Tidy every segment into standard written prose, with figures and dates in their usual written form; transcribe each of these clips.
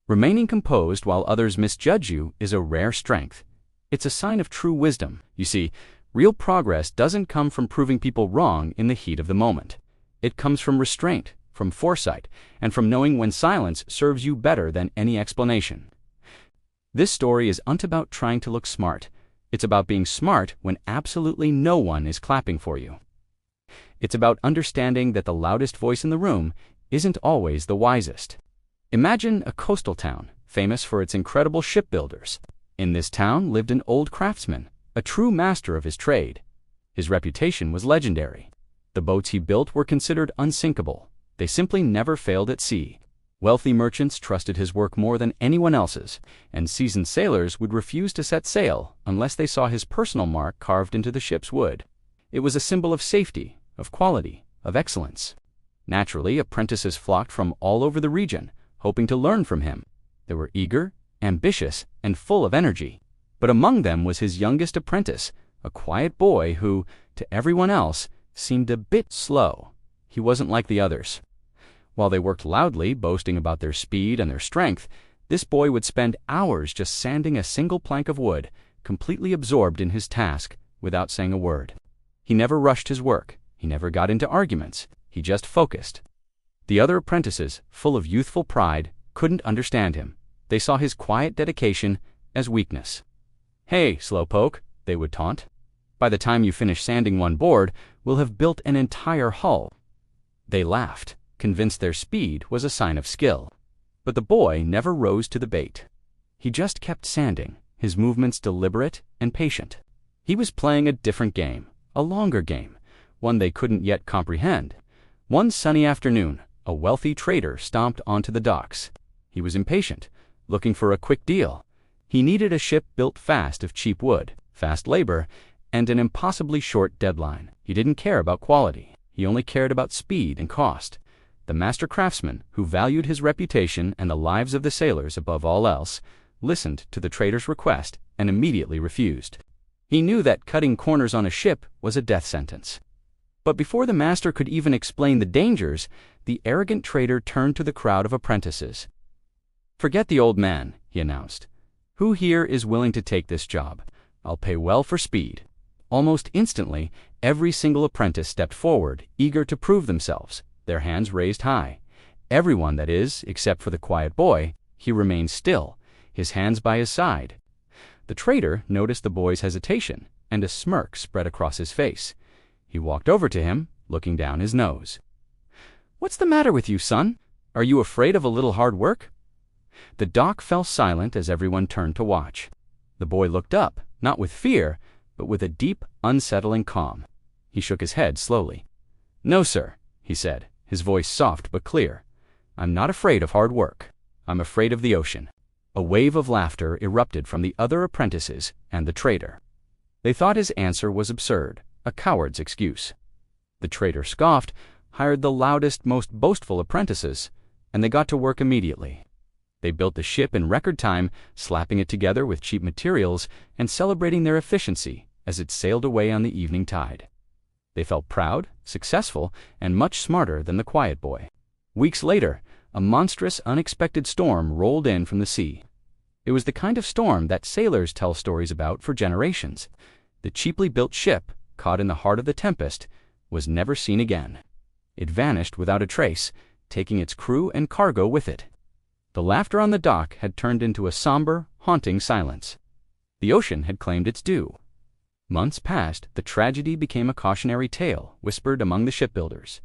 Remaining composed while others misjudge you is a rare strength. It's a sign of true wisdom. You see, real progress doesn't come from proving people wrong in the heat of the moment. It comes from restraint, from foresight, and from knowing when silence serves you better than any explanation. This story isn't about trying to look smart. It's about being smart when absolutely no one is clapping for you. It's about understanding that the loudest voice in the room isn't always the wisest. Imagine a coastal town, famous for its incredible shipbuilders. In this town lived an old craftsman, a true master of his trade. His reputation was legendary. The boats he built were considered unsinkable. They simply never failed at sea. Wealthy merchants trusted his work more than anyone else's, and seasoned sailors would refuse to set sail unless they saw his personal mark carved into the ship's wood. It was a symbol of safety, of quality, of excellence. Naturally, apprentices flocked from all over the region, hoping to learn from him. They were eager, ambitious, and full of energy. But among them was his youngest apprentice, a quiet boy who, to everyone else, seemed a bit slow. He wasn't like the others. While they worked loudly, boasting about their speed and their strength, this boy would spend hours just sanding a single plank of wood, completely absorbed in his task, without saying a word. He never rushed his work. He never got into arguments. He just focused. The other apprentices, full of youthful pride, couldn't understand him. They saw his quiet dedication as weakness. "Hey, slowpoke," they would taunt. "By the time you finish sanding one board, we'll have built an entire hull." They laughed, convinced their speed was a sign of skill. But the boy never rose to the bait. He just kept sanding, his movements deliberate and patient. He was playing a different game, a longer game, one they couldn't yet comprehend. One sunny afternoon, a wealthy trader stomped onto the docks. He was impatient, looking for a quick deal. He needed a ship built fast of cheap wood, fast labor, and an impossibly short deadline. He didn't care about quality. He only cared about speed and cost. The master craftsman, who valued his reputation and the lives of the sailors above all else, listened to the trader's request and immediately refused. He knew that cutting corners on a ship was a death sentence. But before the master could even explain the dangers, the arrogant trader turned to the crowd of apprentices. "Forget the old man," he announced. "Who here is willing to take this job? I'll pay well for speed." Almost instantly, every single apprentice stepped forward, eager to prove themselves, their hands raised high. Everyone, that is, except for the quiet boy. He remained still, his hands by his side. The trader noticed the boy's hesitation, and a smirk spread across his face. He walked over to him, looking down his nose. "What's the matter with you, son? Are you afraid of a little hard work?" The dock fell silent as everyone turned to watch. The boy looked up, not with fear, but with a deep, unsettling calm. He shook his head slowly. "No, sir," he said, his voice soft but clear. "I'm not afraid of hard work. I'm afraid of the ocean." A wave of laughter erupted from the other apprentices and the trader. They thought his answer was absurd, a coward's excuse. The trader scoffed, hired the loudest, most boastful apprentices, and they got to work immediately. They built the ship in record time, slapping it together with cheap materials and celebrating their efficiency as it sailed away on the evening tide. They felt proud, successful, and much smarter than the quiet boy. Weeks later, a monstrous, unexpected storm rolled in from the sea. It was the kind of storm that sailors tell stories about for generations. The cheaply built ship, caught in the heart of the tempest, was never seen again. It vanished without a trace, taking its crew and cargo with it. The laughter on the dock had turned into a somber, haunting silence. The ocean had claimed its due. Months passed, the tragedy became a cautionary tale whispered among the shipbuilders.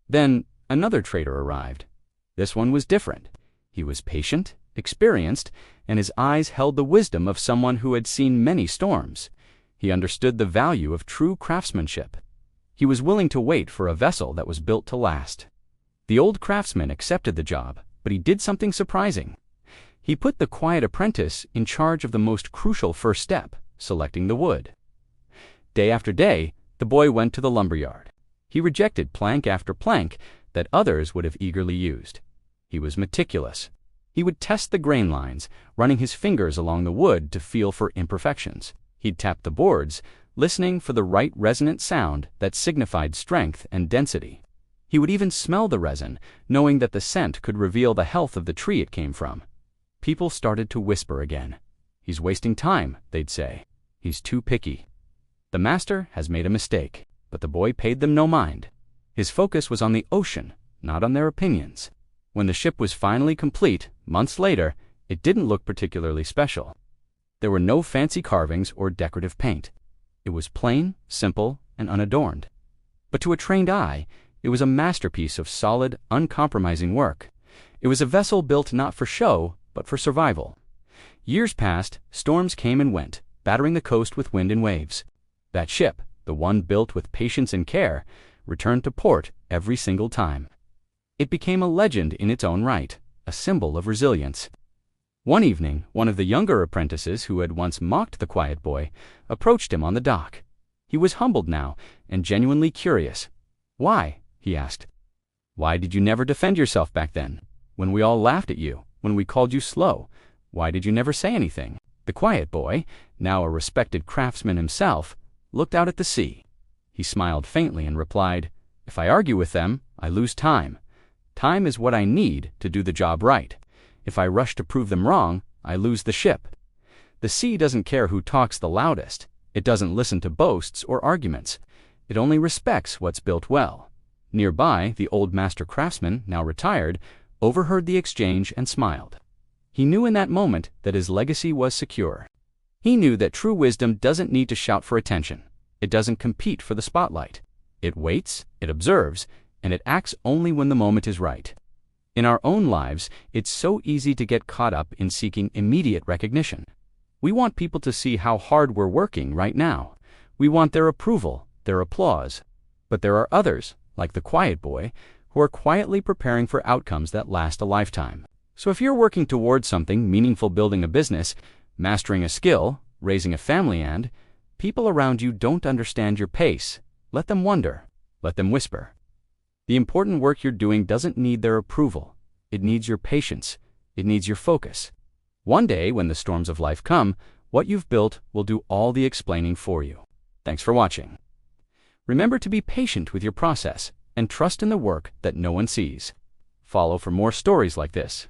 Then another trader arrived. This one was different. He was patient, experienced, and his eyes held the wisdom of someone who had seen many storms. He understood the value of true craftsmanship. He was willing to wait for a vessel that was built to last. The old craftsman accepted the job, but he did something surprising. He put the quiet apprentice in charge of the most crucial first step, selecting the wood. Day after day, the boy went to the lumberyard. He rejected plank after plank that others would have eagerly used. He was meticulous. He would test the grain lines, running his fingers along the wood to feel for imperfections. He'd tap the boards, listening for the right resonant sound that signified strength and density. He would even smell the resin, knowing that the scent could reveal the health of the tree it came from. People started to whisper again. "He's wasting time," they'd say. "He's too picky." The master has made a mistake, but the boy paid them no mind. His focus was on the ocean, not on their opinions. When the ship was finally complete, months later, it didn't look particularly special. There were no fancy carvings or decorative paint. It was plain, simple, and unadorned. But to a trained eye, it was a masterpiece of solid, uncompromising work. It was a vessel built not for show, but for survival. Years passed, storms came and went, battering the coast with wind and waves. That ship, the one built with patience and care, returned to port every single time. It became a legend in its own right, a symbol of resilience. One evening, one of the younger apprentices who had once mocked the quiet boy approached him on the dock. He was humbled now and genuinely curious. "Why?" he asked. "Why did you never defend yourself back then? When we all laughed at you, when we called you slow, why did you never say anything?" The quiet boy, now a respected craftsman himself, looked out at the sea. He smiled faintly and replied, "If I argue with them, I lose time. Time is what I need to do the job right. If I rush to prove them wrong, I lose the ship." The sea doesn't care who talks the loudest. It doesn't listen to boasts or arguments. It only respects what's built well. Nearby, the old master craftsman, now retired, overheard the exchange and smiled. He knew in that moment that his legacy was secure. He knew that true wisdom doesn't need to shout for attention. It doesn't compete for the spotlight. It waits, it observes, and it acts only when the moment is right. In our own lives, it's so easy to get caught up in seeking immediate recognition. We want people to see how hard we're working right now. We want their approval, their applause. But there are others, like the quiet boy, who are quietly preparing for outcomes that last a lifetime. So if you're working towards something meaningful, building a business, mastering a skill, raising a family, and people around you don't understand your pace, let them wonder, let them whisper. The important work you're doing doesn't need their approval. It needs your patience. It needs your focus. One day, when the storms of life come, what you've built will do all the explaining for you. Thanks for watching. Remember to be patient with your process and trust in the work that no one sees. Follow for more stories like this.